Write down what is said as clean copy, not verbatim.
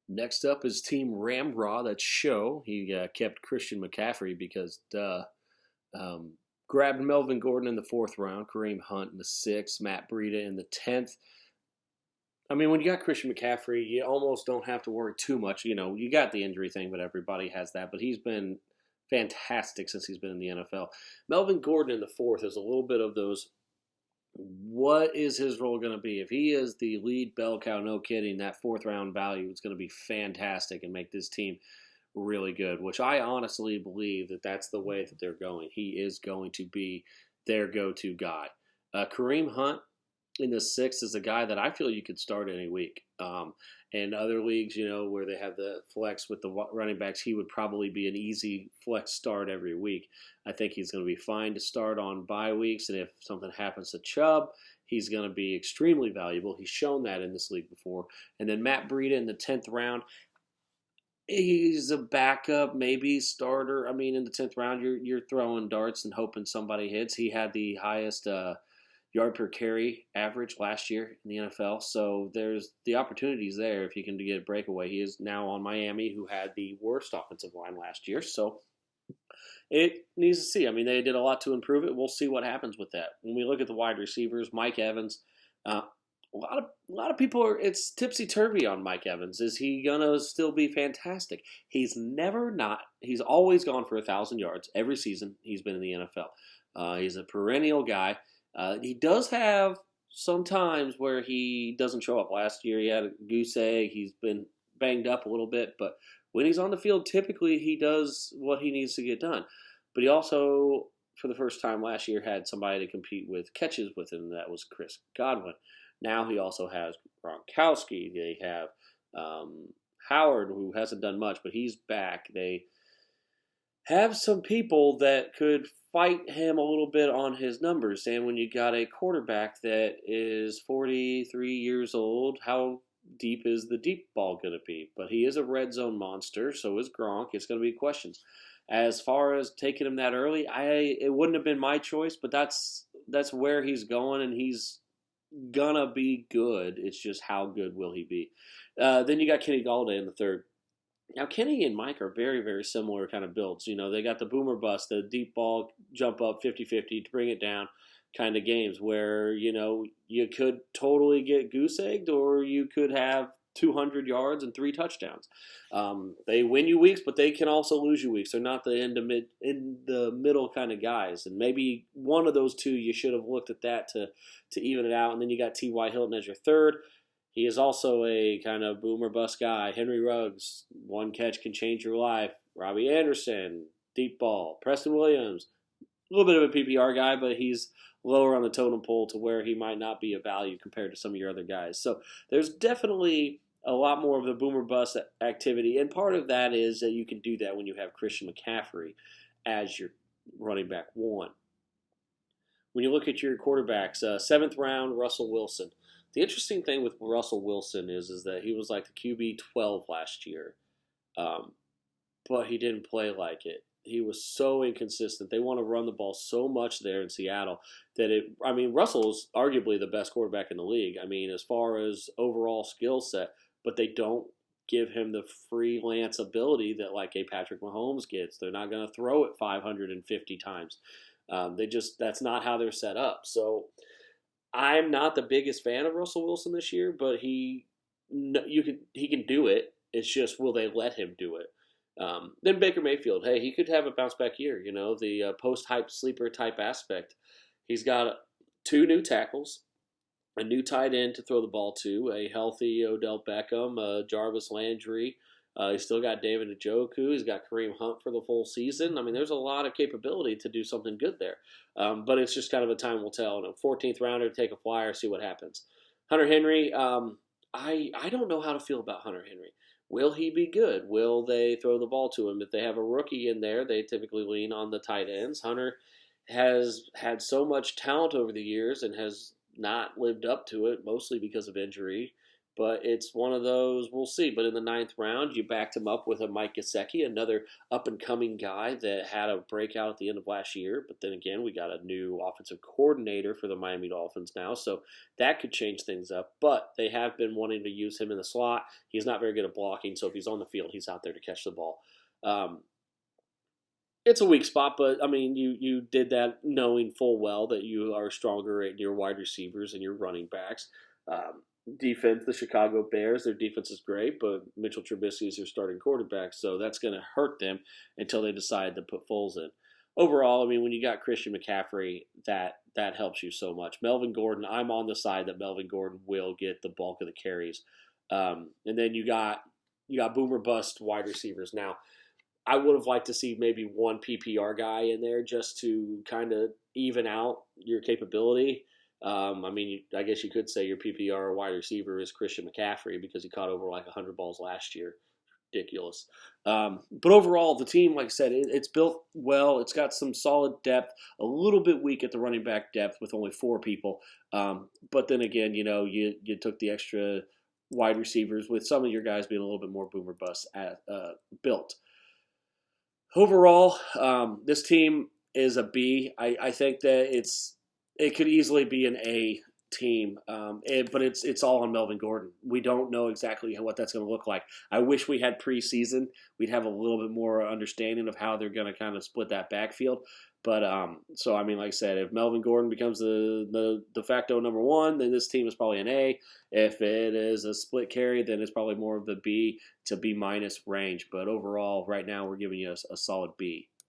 Next up is Team Ramraw. That's Show. He kept Christian McCaffrey because, duh. Um, Grabbed Melvin Gordon in the fourth round, Kareem Hunt in the sixth, Matt Breida in the 10th. I mean, when you got Christian McCaffrey, you almost don't have to worry too much. You got the injury thing, but everybody has that. But he's been fantastic since he's been in the NFL. Melvin Gordon in the fourth is a little bit of those. What is his role going to be? If he is the lead bell cow, no kidding, that fourth round value is going to be fantastic and make this team really good, which I honestly believe that that's the way that they're going. He is going to be their go to guy. Kareem Hunt in the sixth is a guy that I feel you could start any week. And other leagues, where they have the flex with the running backs, he would probably be an easy flex start every week. I think he's going to be fine to start on bye weeks. And if something happens to Chubb, he's going to be extremely valuable. He's shown that in this league before. And then Matt Breida in the 10th round. He's a backup, maybe starter. I mean, in the 10th round, you're throwing darts and hoping somebody hits. He had the highest yard per carry average last year in the NFL. So there's the opportunities there if he can get a breakaway. He is now on Miami, who had the worst offensive line last year. So it needs to see. I mean, they did a lot to improve it. We'll see what happens with that. When we look at the wide receivers, Mike Evans, a lot of people are it's tipsy turvy on Mike Evans. Is he gonna still be fantastic? He's never not. He's always gone for 1,000 yards every season he's been in the NFL. He's a perennial guy. He does have some times where he doesn't show up. Last year he had a goose egg. He's been banged up a little bit, but when he's on the field, typically he does what he needs to get done. But he also, for the first time last year, had somebody to compete with catches with him. That was Chris Godwin. Now he also has Gronkowski. They have Howard, who hasn't done much, but he's back. They have some people that could fight him a little bit on his numbers. And when you got a quarterback that is 43 years old, how deep is the deep ball going to be? But he is a red zone monster, so is Gronk. It's going to be questions. As far as taking him that early, it wouldn't have been my choice, but that's where he's going, and he's gonna be good. It's just how good will he be? Then you got Kenny Galladay in the third. Now, Kenny and Mike are very, very similar kind of builds. They got the boomer bust, the deep ball, jump up 50-50 to bring it down kind of games where, you could totally get goose egged or you could have 200 yards and 3 touchdowns. They win you weeks, but they can also lose you weeks. They're not the in the middle kind of guys. And maybe one of those two, you should have looked at that to even it out. And then you got T.Y. Hilton as your third. He is also a kind of boomer bust guy. Henry Ruggs, one catch can change your life. Robbie Anderson, deep ball. Preston Williams, a little bit of a PPR guy, but he's lower on the totem pole to where he might not be a value compared to some of your other guys. So there's definitely a lot more of the boomer bust activity, and part of that is that you can do that when you have Christian McCaffrey as your running back one. When you look at your quarterbacks, seventh round, Russell Wilson. The interesting thing with Russell Wilson is that he was like the QB 12 last year, um, but he didn't play like it. He was so inconsistent. They want to run the ball so much there in Seattle that Russell's arguably the best quarterback in the league. I mean, as far as overall skill set, but they don't give him the freelance ability that like a Patrick Mahomes gets. They're not going to throw it 550 times. That's not how they're set up. So I'm not the biggest fan of Russell Wilson this year, but he can do it. It's just, will they let him do it? Then Baker Mayfield, hey, he could have a bounce back year. The post hype sleeper type aspect. He's got 2 new tackles, a new tight end to throw the ball to, a healthy Odell Beckham, Jarvis Landry. He's still got David Njoku. He's got Kareem Hunt for the full season. I mean, there's a lot of capability to do something good there. But it's just kind of a time will tell. And a 14th rounder, take a flyer, see what happens. Hunter Henry, I don't know how to feel about Hunter Henry. Will he be good? Will they throw the ball to him? If they have a rookie in there, they typically lean on the tight ends. Hunter has had so much talent over the years and has not lived up to it, mostly because of injury. But it's one of those, we'll see. But in the ninth round, you backed him up with a Mike Gesicki, another up and coming guy that had a breakout at the end of last year. But then again, we got a new offensive coordinator for the Miami Dolphins now, so that could change things up. But they have been wanting to use him in the slot. He's not very good at blocking, so if he's on the field, he's out there to catch the ball. It's a weak spot, but I mean, you did that knowing full well that you are stronger at your wide receivers and your running backs. Defense, the Chicago Bears, their defense is great, but Mitchell Trubisky is their starting quarterback, so that's going to hurt them until they decide to put Foles in. Overall, I mean, when you got Christian McCaffrey, that helps you so much. Melvin Gordon, I'm on the side that Melvin Gordon will get the bulk of the carries, and then you got boomer bust wide receivers now. I would have liked to see maybe one PPR guy in there just to kind of even out your capability. I mean, I guess you could say your PPR wide receiver is Christian McCaffrey because he caught over like 100 balls last year. Ridiculous. But overall, the team, like I said, it's built well. It's got some solid depth, a little bit weak at the running back depth with only 4 people. But then again, you took the extra wide receivers with some of your guys being a little bit more boomer bust built. Overall, this team is a B. I think that it could easily be an A team, but it's all on Melvin Gordon. We don't know exactly what that's going to look like. I wish we had preseason. We'd have a little bit more understanding of how they're going to kind of split that backfield. But so I mean, like I said, if Melvin Gordon becomes the de facto number 1, then this team is probably an A. If it is a split carry, then it's probably more of the B to B minus range. But overall, right now, we're giving you a solid B.